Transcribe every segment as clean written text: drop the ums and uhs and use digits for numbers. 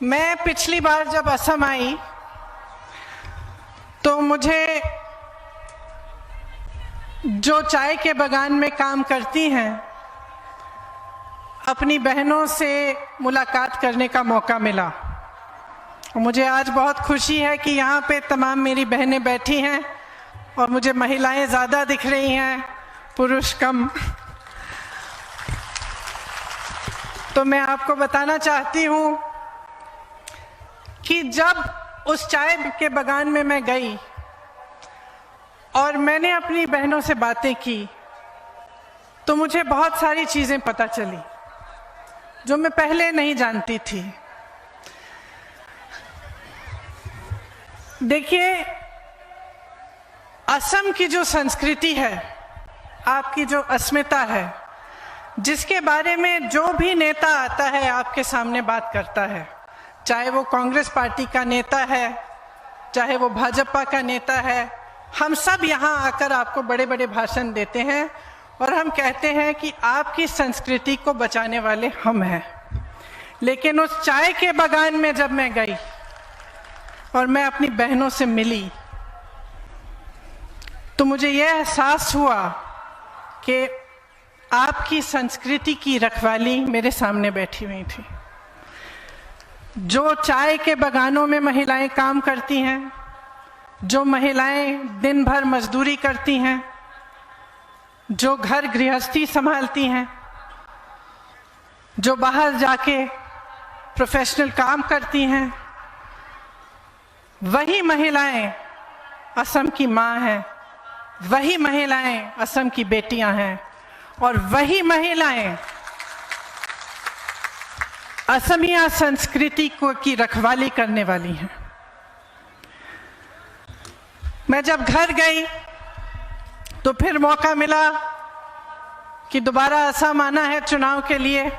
मैं पिछली बार जब असम आई तो मुझे जो चाय के बागान में काम करती हैं अपनी बहनों से मुलाकात करने का मौका मिला। मुझे आज बहुत खुशी है कि यहाँ पे तमाम मेरी बहनें बैठी हैं और मुझे महिलाएं ज़्यादा दिख रही हैं, पुरुष कम। तो मैं आपको बताना चाहती हूँ कि जब उस चाय के बागान में मैं गई और मैंने अपनी बहनों से बातें की तो मुझे बहुत सारी चीज़ें पता चली जो मैं पहले नहीं जानती थी। देखिए, असम की जो संस्कृति है, आपकी जो अस्मिता है, जिसके बारे में जो भी नेता आता है आपके सामने बात करता है, चाहे वो कांग्रेस पार्टी का नेता है, चाहे वो भाजपा का नेता है, हम सब यहाँ आकर आपको बड़े बड़े भाषण देते हैं और हम कहते हैं कि आपकी संस्कृति को बचाने वाले हम हैं। लेकिन उस चाय के बागान में जब मैं गई और मैं अपनी बहनों से मिली तो मुझे यह एहसास हुआ कि आपकी संस्कृति की रखवाली मेरे सामने बैठी हुई थी। जो चाय के बागानों में महिलाएं काम करती हैं, जो महिलाएं दिन भर मजदूरी करती हैं, जो घर गृहस्थी संभालती हैं, जो बाहर जाके प्रोफेशनल काम करती हैं, वही महिलाएं असम की माँ हैं, वही महिलाएं असम की बेटियां हैं और वही महिलाएं असमिया संस्कृति को की रखवाली करने वाली हैं। मैं जब घर गई तो फिर मौका मिला कि दोबारा असम आना है चुनाव के लिए,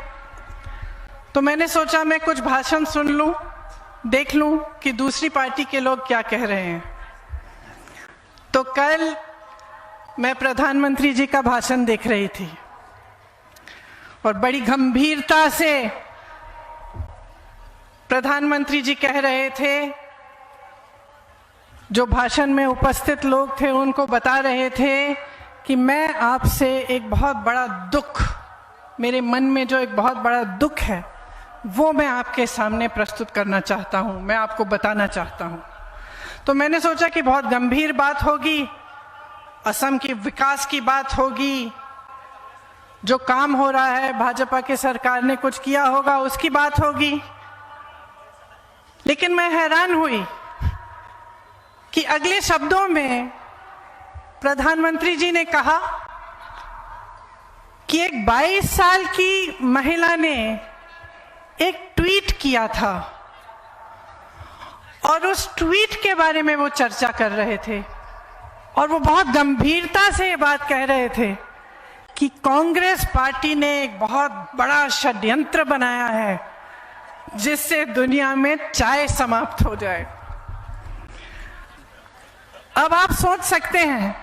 तो मैंने सोचा मैं कुछ भाषण सुन लूं, देख लूं कि दूसरी पार्टी के लोग क्या कह रहे हैं। तो कल मैं प्रधानमंत्री जी का भाषण देख रही थी और बड़ी गंभीरता से प्रधानमंत्री जी कह रहे थे, जो भाषण में उपस्थित लोग थे उनको बता रहे थे कि मैं आपसे एक बहुत बड़ा दुख, मेरे मन में जो एक बहुत बड़ा दुख है वो मैं आपके सामने प्रस्तुत करना चाहता हूँ, मैं आपको बताना चाहता हूँ। तो मैंने सोचा कि बहुत गंभीर बात होगी, असम के विकास की बात होगी, जो काम हो रहा है, भाजपा की सरकार ने कुछ किया होगा उसकी बात होगी। लेकिन मैं हैरान हुई कि अगले शब्दों में प्रधानमंत्री जी ने कहा कि एक 22 साल की महिला ने एक ट्वीट किया था और उस ट्वीट के बारे में वो चर्चा कर रहे थे और वो बहुत गंभीरता से ये बात कह रहे थे कि कांग्रेस पार्टी ने एक बहुत बड़ा षड्यंत्र बनाया है जिससे दुनिया में चाय समाप्त हो जाए। अब आप सोच सकते हैं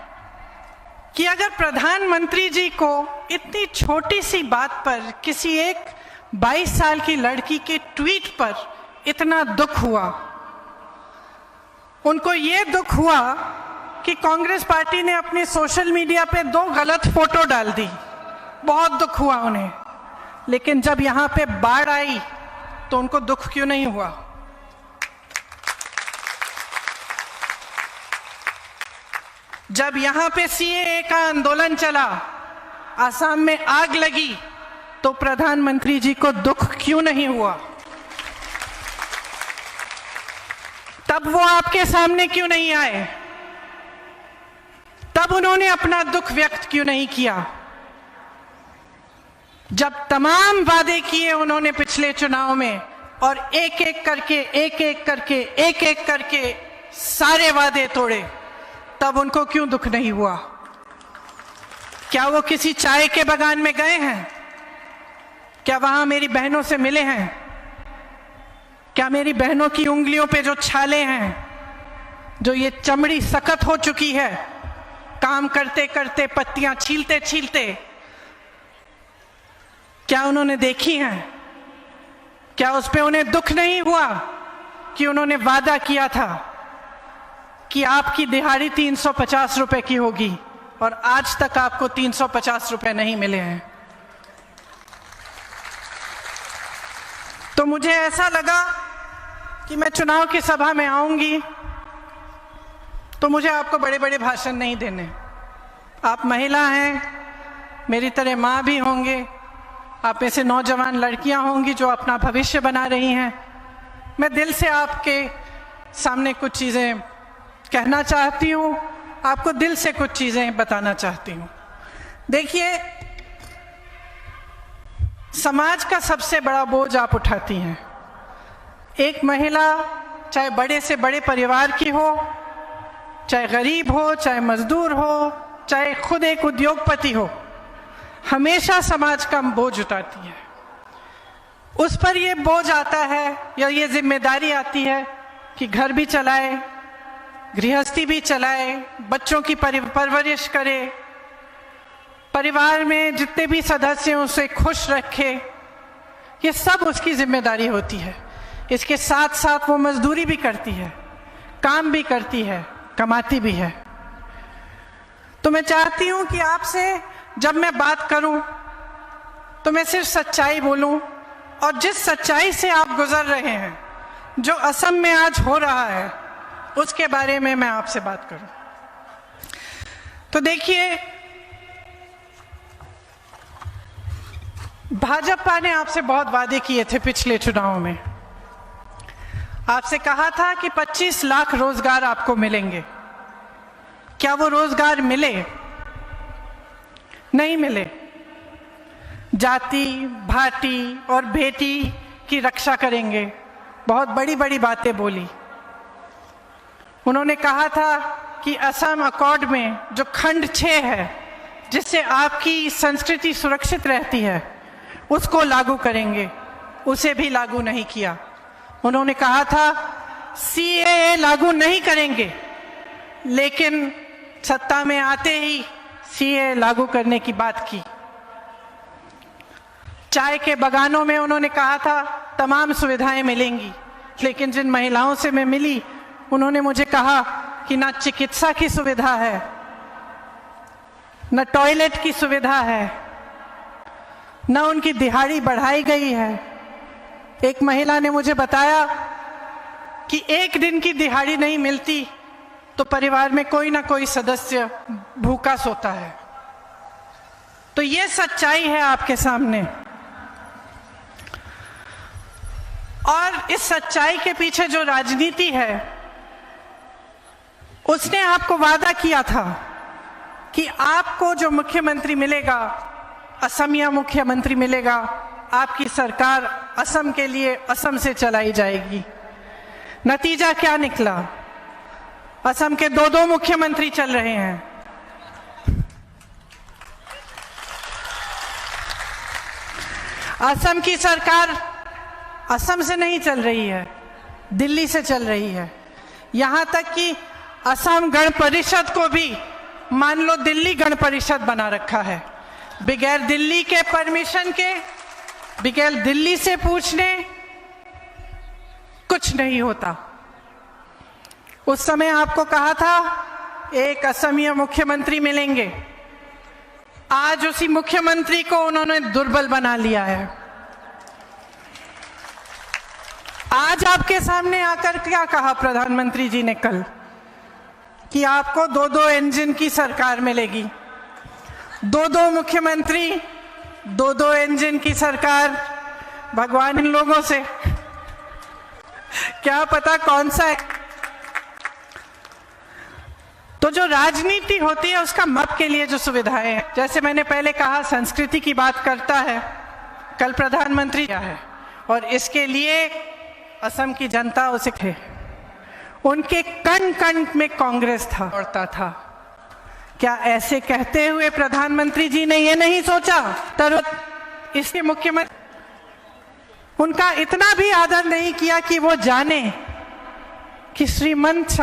कि अगर प्रधानमंत्री जी को इतनी छोटी सी बात पर, किसी एक 22 साल की लड़की के ट्वीट पर इतना दुख हुआ, उनको ये दुख हुआ कि कांग्रेस पार्टी ने अपनी सोशल मीडिया पे 2 गलत फोटो डाल दी, बहुत दुख हुआ उन्हें। लेकिन जब यहाँ पे बाढ़ आई तो उनको दुख क्यों नहीं हुआ? जब यहाँ पे सीएए का आंदोलन चला, असम में आग लगी, तो प्रधानमंत्री जी को दुख क्यों नहीं हुआ? तब वो आपके सामने क्यों नहीं आए? तब उन्होंने अपना दुख व्यक्त क्यों नहीं किया? जब तमाम वादे किए उन्होंने पिछले चुनाव में और एक एक करके सारे वादे तोड़े, तब उनको क्यों दुख नहीं हुआ? क्या वो किसी चाय के बागान में गए हैं? क्या वहां मेरी बहनों से मिले हैं? क्या मेरी बहनों की उंगलियों पे जो छाले हैं, जो ये चमड़ी सख्त हो चुकी है काम करते करते, पत्तियां छीलते छीलते, क्या उन्होंने देखी हैं? क्या उस पे उन्हें दुख नहीं हुआ कि उन्होंने वादा किया था कि आपकी दिहाड़ी 350 रुपए की होगी और आज तक आपको 350 रुपए नहीं मिले हैं? तो मुझे ऐसा लगा कि मैं चुनाव की सभा में आऊंगी तो मुझे आपको बड़े बड़े भाषण नहीं देने। आप महिला हैं, मेरी तरह माँ भी होंगे, आप में से नौजवान लड़कियां होंगी जो अपना भविष्य बना रही हैं। मैं दिल से आपके सामने कुछ चीज़ें कहना चाहती हूँ, आपको दिल से कुछ चीज़ें बताना चाहती हूँ। देखिए, समाज का सबसे बड़ा बोझ आप उठाती हैं। एक महिला चाहे बड़े से बड़े परिवार की हो, चाहे गरीब हो, चाहे मजदूर हो, चाहे खुद एक उद्योगपति हो, हमेशा समाज का बोझ उठाती है। उस पर ये बोझ आता है या ये जिम्मेदारी आती है कि घर भी चलाए, गृहस्थी भी चलाए, बच्चों की परवरिश करे, परिवार में जितने भी सदस्य हैं उसे खुश रखे। ये सब उसकी जिम्मेदारी होती है। इसके साथ साथ वो मजदूरी भी करती है, काम भी करती है, कमाती भी है। तो मैं चाहती हूं कि आपसे जब मैं बात करूं तो मैं सिर्फ सच्चाई बोलूं, और जिस सच्चाई से आप गुजर रहे हैं, जो असम में आज हो रहा है, उसके बारे में मैं आपसे बात करूं। तो देखिए, भाजपा ने आपसे बहुत वादे किए थे पिछले चुनाव में। आपसे कहा था कि 25 लाख रोजगार आपको मिलेंगे। क्या वो रोजगार मिले? नहीं मिले। जाति, भाटी और बेटी की रक्षा करेंगे, बहुत बड़ी बड़ी बातें बोली। उन्होंने कहा था कि असम अकॉर्ड में जो खंड 6 है, जिससे आपकी संस्कृति सुरक्षित रहती है, उसको लागू करेंगे। उसे भी लागू नहीं किया। उन्होंने कहा था सीएए लागू नहीं करेंगे, लेकिन सत्ता में आते ही सीएए लागू करने की बात की। चाय के बागानों में उन्होंने कहा था तमाम सुविधाएं मिलेंगी, लेकिन जिन महिलाओं से मैं मिली उन्होंने मुझे कहा कि ना चिकित्सा की सुविधा है, न टॉयलेट की सुविधा है, न उनकी दिहाड़ी बढ़ाई गई है। एक महिला ने मुझे बताया कि एक दिन की दिहाड़ी नहीं मिलती तो परिवार में कोई ना कोई सदस्य भूखा सोता है। तो ये सच्चाई है आपके सामने, और इस सच्चाई के पीछे जो राजनीति है, उसने आपको वादा किया था कि आपको जो मुख्यमंत्री मिलेगा, असमिया मुख्यमंत्री मिलेगा, आपकी सरकार असम के लिए असम से चलाई जाएगी। नतीजा क्या निकला? असम के 2-2 मुख्यमंत्री चल रहे हैं। असम की सरकार असम से नहीं चल रही है, दिल्ली से चल रही है। यहां तक कि असम गण परिषद को भी मान लो दिल्ली गण परिषद बना रखा है। बगैर दिल्ली के परमिशन के, बगैर दिल्ली से पूछने कुछ नहीं होता। उस समय आपको कहा था एक असमिया मुख्यमंत्री मिलेंगे। आज उसी मुख्यमंत्री को उन्होंने दुर्बल बना लिया है। आज आपके सामने आकर क्या कहा प्रधानमंत्री जी ने कल, कि आपको 2-2 इंजन की सरकार मिलेगी। 2-2 मुख्यमंत्री, 2-2 इंजन की सरकार। भगवान इन लोगों से, क्या पता कौन सा है। तो जो राजनीति होती है उसका मत के लिए जो सुविधाएं हैं, जैसे मैंने पहले कहा, संस्कृति की बात करता है, कल प्रधानमंत्री क्या है, और इसके लिए असम की जनता उसे थे। उनके कण कण में कांग्रेस था, उड़ता था। क्या ऐसे कहते हुए प्रधानमंत्री जी ने ये नहीं सोचा तरह इसके मुख्यमंत्री उनका इतना भी आदर नहीं किया कि वो जाने कि श्रीमंत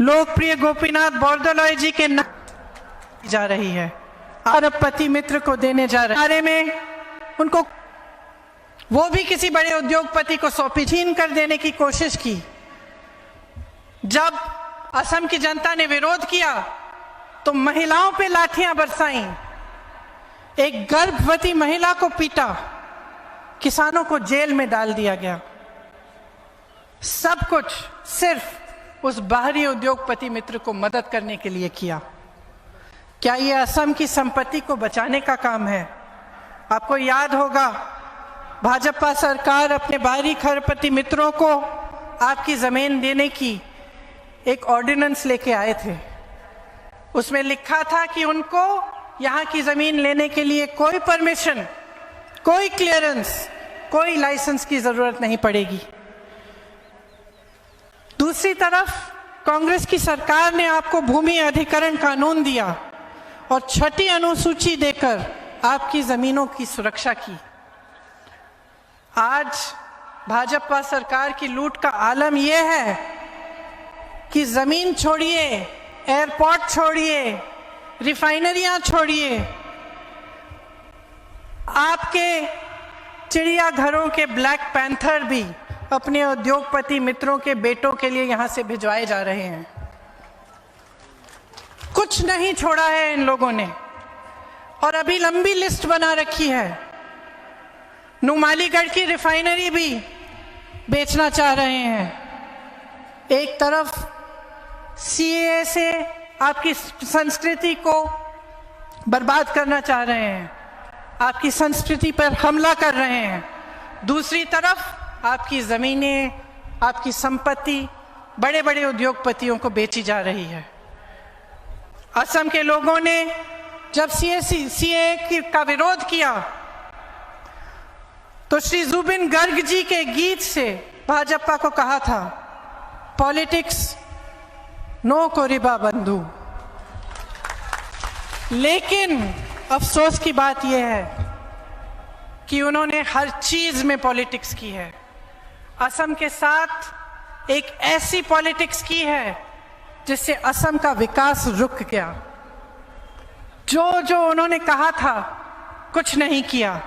लोकप्रिय गोपीनाथ बोरदोलोई जी के नाम जा रही है, अरबपति मित्र को देने जा रहे में उनको वो भी किसी बड़े उद्योगपति को सौंपी, छीन कर देने की कोशिश की। जब असम की जनता ने विरोध किया तो महिलाओं पे लाठियां बरसाई, एक गर्भवती महिला को पीटा, किसानों को जेल में डाल दिया गया। सब कुछ सिर्फ उस बाहरी उद्योगपति मित्र को मदद करने के लिए किया। क्या ये असम की संपत्ति को बचाने का काम है? आपको याद होगा, भाजपा सरकार अपने बाहरी खरपति मित्रों को आपकी जमीन देने की एक ऑर्डिनेंस लेके आए थे। उसमें लिखा था कि उनको यहाँ की जमीन लेने के लिए कोई परमिशन, कोई क्लियरेंस, कोई लाइसेंस की जरूरत नहीं पड़ेगी। दूसरी तरफ कांग्रेस की सरकार ने आपको भूमि अधिग्रहण कानून दिया और 6ठी अनुसूची देकर आपकी जमीनों की सुरक्षा की। आज भाजपा सरकार की लूट का आलम यह है कि जमीन छोड़िए, एयरपोर्ट छोड़िए, रिफाइनरियां छोड़िए, आपके चिड़ियाघरों के ब्लैक पैंथर भी अपने उद्योगपति मित्रों के बेटों के लिए यहां से भिजवाए जा रहे हैं। कुछ नहीं छोड़ा है इन लोगों ने, और अभी लंबी लिस्ट बना रखी है। नुमालीगढ़ की रिफाइनरी भी बेचना चाह रहे हैं। एक तरफ सीएए से आपकी संस्कृति को बर्बाद करना चाह रहे हैं, आपकी संस्कृति पर हमला कर रहे हैं। दूसरी तरफ आपकी जमीनें, आपकी संपत्ति बड़े बड़े उद्योगपतियों को बेची जा रही है। असम के लोगों ने जब सीएए का विरोध किया तो श्री जुबिन गर्ग जी के गीत से भाजपा को कहा था, पॉलिटिक्स नो कोरिबा बंधु। लेकिन अफसोस की बात यह है कि उन्होंने हर चीज में पॉलिटिक्स की है। असम के साथ एक ऐसी पॉलिटिक्स की है जिससे असम का विकास रुक गया। जो जो उन्होंने कहा था कुछ नहीं किया,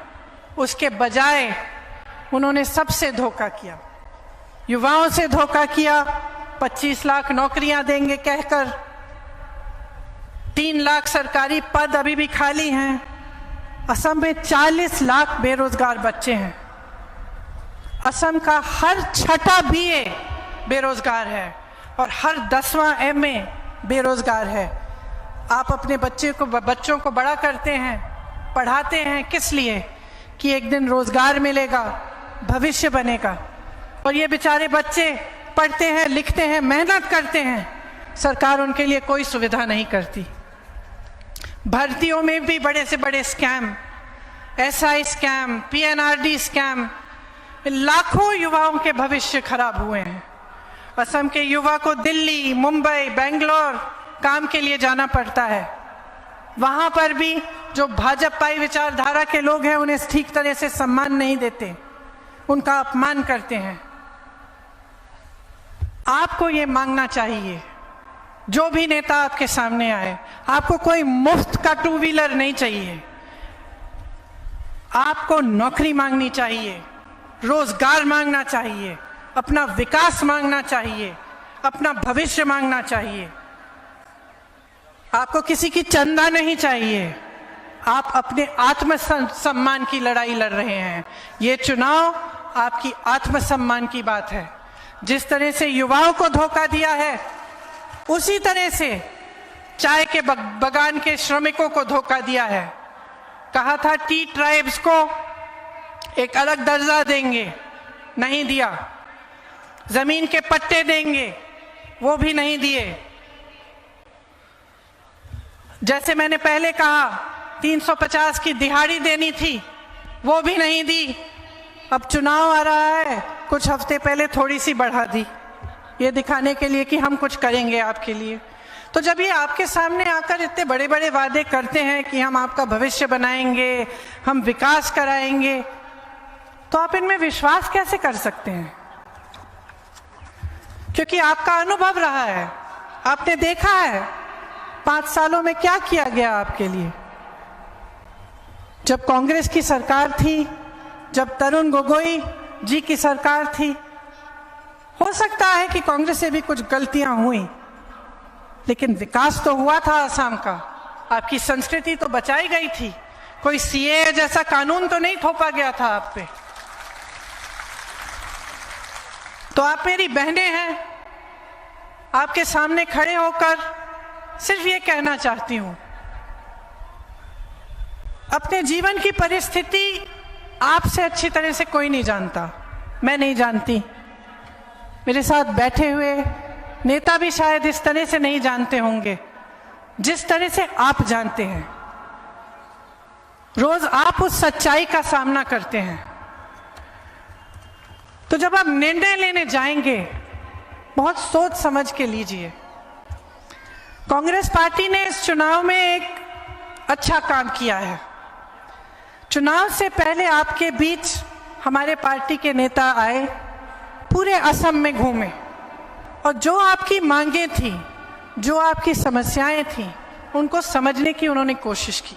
उसके बजाय उन्होंने सबसे धोखा किया। युवाओं से धोखा किया, 25 लाख नौकरियां देंगे कहकर 3 लाख सरकारी पद अभी भी खाली हैं। असम में 40 लाख बेरोजगार बच्चे हैं। असम का हर 6ठा बीए बेरोजगार है और हर 10वां एमए बेरोजगार है। आप अपने बच्चों को बड़ा करते हैं, पढ़ाते हैं किस लिए? कि एक दिन रोजगार मिलेगा, भविष्य बनेगा। और ये बेचारे बच्चे पढ़ते हैं, लिखते हैं, मेहनत करते हैं, सरकार उनके लिए कोई सुविधा नहीं करती। भर्तियों में भी बड़े से बड़े स्कैम, एसआई स्कैम, पीएनआरडी स्कैम, लाखों युवाओं के भविष्य खराब हुए हैं। असम के युवा को दिल्ली, मुंबई, बेंगलोर काम के लिए जाना पड़ता है। वहां पर भी जो भाजपाई विचारधारा के लोग हैं उन्हें ठीक तरह से सम्मान नहीं देते, उनका अपमान करते हैं। आपको ये मांगना चाहिए, जो भी नेता आपके सामने आए, आपको कोई मुफ्त का 2 व्हीलर नहीं चाहिए। आपको नौकरी मांगनी चाहिए, रोजगार मांगना चाहिए, अपना विकास मांगना चाहिए, अपना भविष्य मांगना चाहिए। आपको किसी की चंदा नहीं चाहिए। आप अपने आत्मसम्मान की लड़ाई लड़ रहे हैं। ये चुनाव आपकी आत्मसम्मान की बात है। जिस तरह से युवाओं को धोखा दिया है, उसी तरह से चाय के बगान के श्रमिकों को धोखा दिया है। कहा था टी ट्राइब्स को एक अलग दर्जा देंगे, नहीं दिया। जमीन के पट्टे देंगे, वो भी नहीं दिए। जैसे मैंने पहले कहा 350 की दिहाड़ी देनी थी, वो भी नहीं दी। अब चुनाव आ रहा है, कुछ हफ्ते पहले थोड़ी सी बढ़ा दी, ये दिखाने के लिए कि हम कुछ करेंगे आपके लिए। तो जब ये आपके सामने आकर इतने बड़े बड़े वादे करते हैं कि हम आपका भविष्य बनाएंगे, हम विकास कराएंगे, तो आप इनमें विश्वास कैसे कर सकते हैं? क्योंकि आपका अनुभव रहा है, आपने देखा है 5 सालों में क्या किया गया आपके लिए। जब कांग्रेस की सरकार थी, जब तरुण गोगोई जी की सरकार थी। हो सकता है कि कांग्रेस से भी कुछ गलतियां हुई, लेकिन विकास तो हुआ था असम का। आपकी संस्कृति तो बचाई गई थी। कोई सीए जैसा कानून तो नहीं थोपा गया था आप पे। तो आप मेरी बहनें हैं, आपके सामने खड़े होकर सिर्फ ये कहना चाहती हूं, अपने जीवन की परिस्थिति आपसे अच्छी तरह से कोई नहीं जानता। मैं नहीं जानती, मेरे साथ बैठे हुए नेता भी शायद इस तरह से नहीं जानते होंगे जिस तरह से आप जानते हैं। रोज आप उस सच्चाई का सामना करते हैं। तो जब आप निर्णय लेने जाएंगे, बहुत सोच समझ के लीजिए। कांग्रेस पार्टी ने इस चुनाव में एक अच्छा काम किया है। चुनाव से पहले आपके बीच हमारे पार्टी के नेता आए, पूरे असम में घूमे और जो आपकी मांगें थी, जो आपकी समस्याएं थी, उनको समझने की उन्होंने कोशिश की।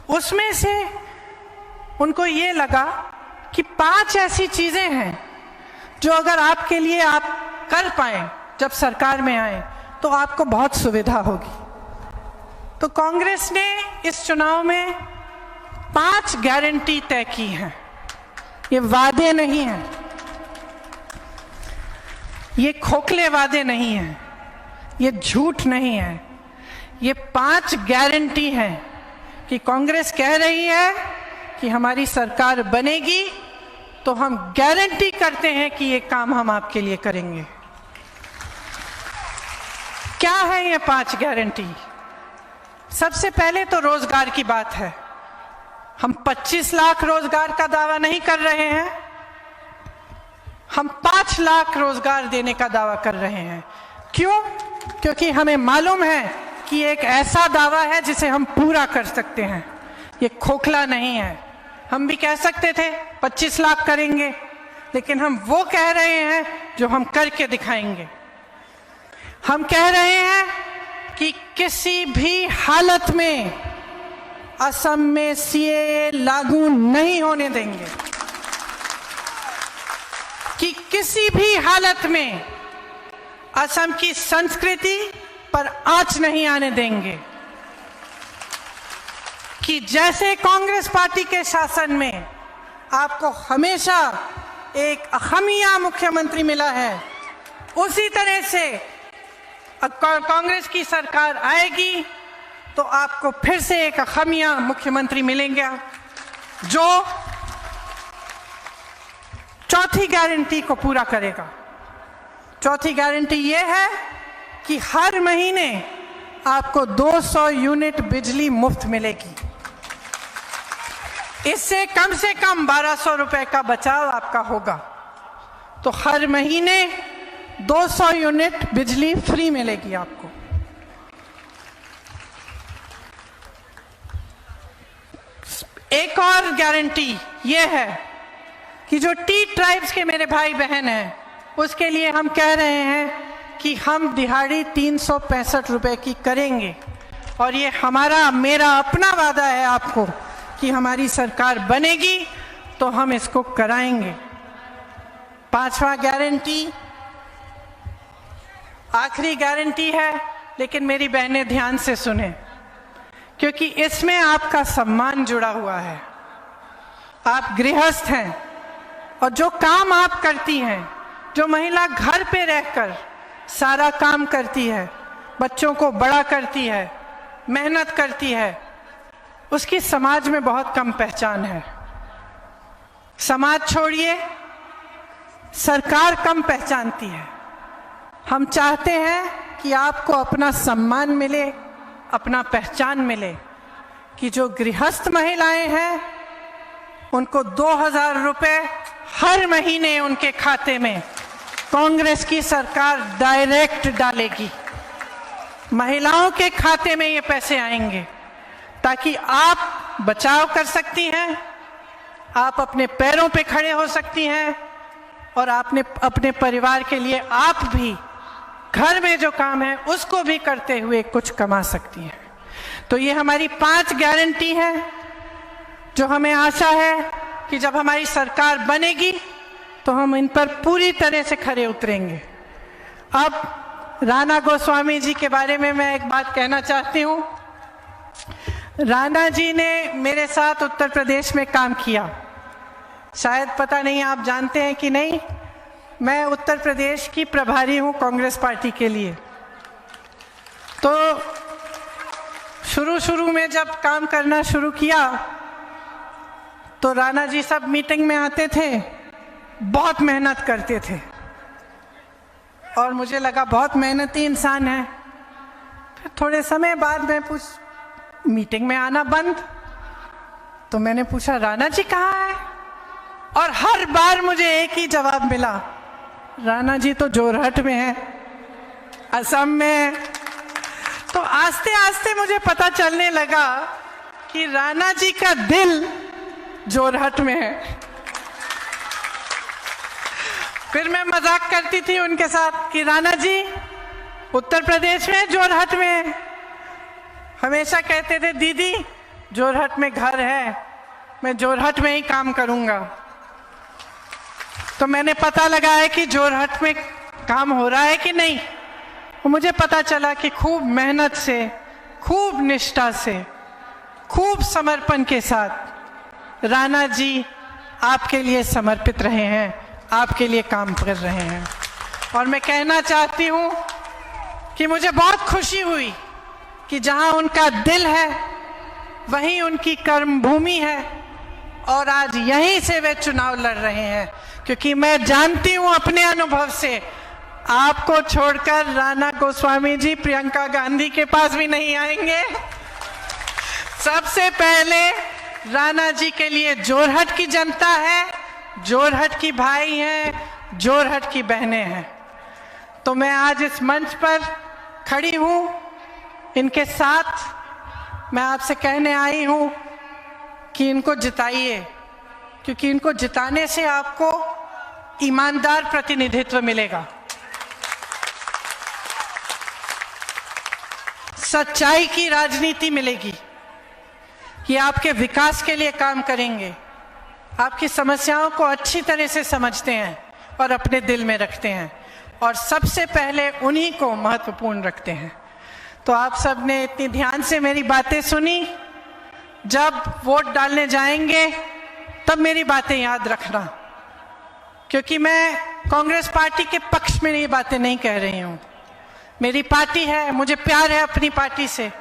उसमें से उनको ये लगा कि 5 ऐसी चीजें हैं जो अगर आपके लिए आप कर पाए जब सरकार में आए तो आपको बहुत सुविधा होगी। तो कांग्रेस ने इस चुनाव में 5 गारंटी तय की हैं। ये वादे नहीं हैं, ये खोखले वादे नहीं हैं, ये झूठ नहीं है। ये 5 गारंटी हैं कि कांग्रेस कह रही है कि हमारी सरकार बनेगी तो हम गारंटी करते हैं कि ये काम हम आपके लिए करेंगे। क्या है ये 5 गारंटी? सबसे पहले तो रोजगार की बात है। हम 25 लाख रोजगार का दावा नहीं कर रहे हैं, हम 5 लाख रोजगार देने का दावा कर रहे हैं। क्यों? क्योंकि हमें मालूम है कि एक ऐसा दावा है जिसे हम पूरा कर सकते हैं। ये खोखला नहीं है। हम भी कह सकते थे 25 लाख करेंगे, लेकिन हम वो कह रहे हैं जो हम करके दिखाएंगे। हम कह रहे हैं कि किसी भी हालत में असम में सीएए लागू नहीं होने देंगे, कि किसी भी हालत में असम की संस्कृति पर आंच नहीं आने देंगे, कि जैसे कांग्रेस पार्टी के शासन में आपको हमेशा एक अहमिया मुख्यमंत्री मिला है, उसी तरह से कांग्रेस की सरकार आएगी तो आपको फिर से एक अहमिया मुख्यमंत्री मिलेंगे जो चौथी गारंटी को पूरा करेगा। चौथी गारंटी यह है कि हर महीने आपको 200 यूनिट बिजली मुफ्त मिलेगी। इससे कम से कम 1200 रुपए का बचाव आपका होगा। तो हर महीने 200 यूनिट बिजली फ्री मिलेगी आपको। एक और गारंटी यह है कि जो टी ट्राइब्स के मेरे भाई बहन हैं, उसके लिए हम कह रहे हैं कि हम दिहाड़ी 365 रुपए की करेंगे। और ये मेरा अपना वादा है आपको कि हमारी सरकार बनेगी तो हम इसको कराएंगे। 5वां गारंटी आखिरी गारंटी है, लेकिन मेरी बहनें ध्यान से सुने, क्योंकि इसमें आपका सम्मान जुड़ा हुआ है। आप गृहस्थ हैं और जो काम आप करती हैं, जो महिला घर पे रहकर सारा काम करती है, बच्चों को बड़ा करती है, मेहनत करती है, उसकी समाज में बहुत कम पहचान है। समाज छोड़िए, सरकार कम पहचानती है। हम चाहते हैं कि आपको अपना सम्मान मिले, अपना पहचान मिले, कि जो गृहस्थ महिलाएं हैं उनको 2000 रुपए हर महीने उनके खाते में कांग्रेस की सरकार डायरेक्ट डालेगी। महिलाओं के खाते में ये पैसे आएंगे ताकि आप बचाव कर सकती हैं, आप अपने पैरों पे खड़े हो सकती हैं और आपने अपने परिवार के लिए आप भी घर में जो काम है उसको भी करते हुए कुछ कमा सकती हैं। तो ये हमारी 5 गारंटी है जो हमें आशा है कि जब हमारी सरकार बनेगी तो हम इन पर पूरी तरह से खरे उतरेंगे। अब राणा गोस्वामी जी के बारे में मैं एक बात कहना चाहती हूँ। राणा जी ने मेरे साथ उत्तर प्रदेश में काम किया। शायद पता नहीं आप जानते हैं कि नहीं, मैं उत्तर प्रदेश की प्रभारी हूँ कांग्रेस पार्टी के लिए। तो शुरू में जब काम करना शुरू किया तो राणा जी सब मीटिंग में आते थे, बहुत मेहनत करते थे और मुझे लगा बहुत मेहनती इंसान है। फिर थोड़े समय बाद में मीटिंग में आना बंद। तो मैंने पूछा राणा जी कहाँ है, और हर बार मुझे एक ही जवाब मिला, राणा जी तो जोरहट में है, असम में। तो आस्ते आस्ते मुझे पता चलने लगा कि राणा जी का दिल जोरहट में है। फिर मैं मजाक करती थी उनके साथ कि राणा जी उत्तर प्रदेश में जोरहट में। हमेशा कहते थे दीदी जोरहट में घर है, मैं जोरहट में ही काम करूंगा। तो मैंने पता लगाया कि जोरहट में काम हो रहा है कि नहीं। मुझे पता चला कि खूब मेहनत से, खूब निष्ठा से, खूब समर्पण के साथ राणा जी आपके लिए समर्पित रहे हैं, आपके लिए काम कर रहे हैं। और मैं कहना चाहती हूँ कि मुझे बहुत खुशी हुई कि जहाँ उनका दिल है वहीं उनकी कर्मभूमि है और आज यहीं से वे चुनाव लड़ रहे हैं। क्योंकि मैं जानती हूँ अपने अनुभव से, आपको छोड़कर राणा गोस्वामी जी प्रियंका गांधी के पास भी नहीं आएंगे। सबसे पहले राणा जी के लिए जोरहट की जनता है, जोरहट की भाई हैं, जोरहट की बहनें हैं। तो मैं आज इस मंच पर खड़ी हूँ इनके साथ। मैं आपसे कहने आई हूँ कि इनको जिताइए, क्योंकि इनको जिताने से आपको ईमानदार प्रतिनिधित्व मिलेगा, सच्चाई की राजनीति मिलेगी, कि आपके विकास के लिए काम करेंगे, आपकी समस्याओं को अच्छी तरह से समझते हैं और अपने दिल में रखते हैं और सबसे पहले उन्हीं को महत्वपूर्ण रखते हैं। तो आप सब ने इतनी ध्यान से मेरी बातें सुनी। जब वोट डालने जाएंगे तब मेरी बातें याद रखना, क्योंकि मैं कांग्रेस पार्टी के पक्ष में ये बातें नहीं कह रही हूँ। मेरी पार्टी है, मुझे प्यार है अपनी पार्टी से,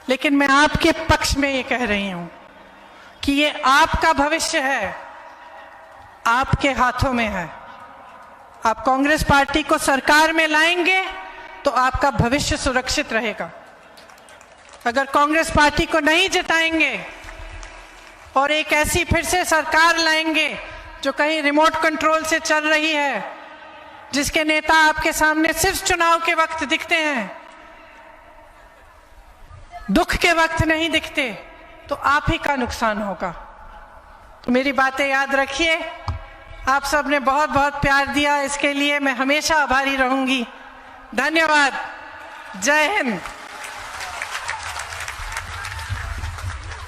लेकिन मैं आपके पक्ष में ये कह रही हूँ कि ये आपका भविष्य है, आपके हाथों में है। आप कांग्रेस पार्टी को सरकार में लाएंगे तो आपका भविष्य सुरक्षित रहेगा। अगर कांग्रेस पार्टी को नहीं जिताएंगे और एक ऐसी फिर से सरकार लाएंगे जो कहीं रिमोट कंट्रोल से चल रही है, जिसके नेता आपके सामने सिर्फ चुनाव के वक्त दिखते हैं, दुख के वक्त नहीं दिखते, तो आप ही का नुकसान होगा। तो मेरी बातें याद रखिए। आप सब ने बहुत बहुत प्यार दिया, इसके लिए मैं हमेशा आभारी रहूंगी। धन्यवाद। जय हिंद।